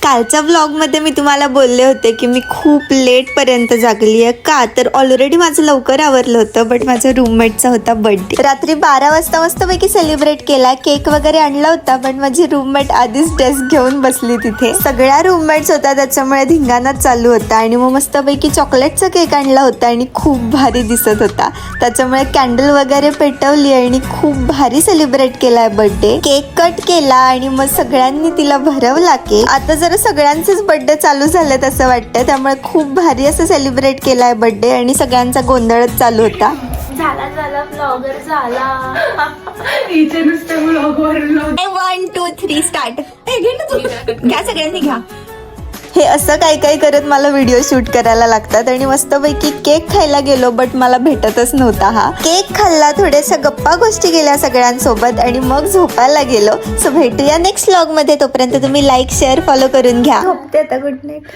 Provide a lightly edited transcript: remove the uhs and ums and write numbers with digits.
कालच्या व्लॉगमध्ये मी तुम्हाला बोलले होते की मी खूप लेटपर्यंत जागली आहे. का तर ऑलरेडी माझं लवकर आवरलं होतं, बट माझ्या रूममेटचा होता बर्थडे. रात्री 12 वाजता मस्तपैकी सेलिब्रेट केला. केक वगैरे आणला होता, पण माझी रूममेट आधीच डेस्क घेऊन बसली तिथे. सगळ्या रूममेट्स होत्या, त्याच्यामुळे धिंगाणाच चालू होता. आणि मग मस्तपैकी चॉकलेटचा केक आणला होता आणि खूप भारी दिसत होता. त्याच्यामुळे कॅन्डल वगैरे पेटवली आणि खूप भारी सेलिब्रेट केलाय बर्थडे. केक कट केला आणि मग सगळ्यांनी तिला भरवला केक. आता जरा सगळ्यांचेच बर्थडे चालू झालेत असं वाटतं, त्यामुळे खूप भारी असं सेलिब्रेट केलाय बर्थडे आणि सगळ्यांचा गोंधळच चालू होता. झाला ब्लॉगर झाला. इथे नुसतं ब्लॉगर 1 2 3 स्टार्ट. घ्या सगळ्यांनी घ्या. हे असं काही करत मला व्हिडिओ शूट करायला लागतात. आणि मस्तपैकी केक खायला गेलो, बट मला भेटतच नव्हता. हा केक खाल्ला, थोड्याशा गप्पा गोष्टी केल्या सगळ्यांसोबत आणि मग झोपायला गेलो. सो भेटूया नेक्स्ट व्लॉग मध्ये. तोपर्यंत तुम्ही लाईक शेअर फॉलो करून घ्या. झोपते आता. Good night.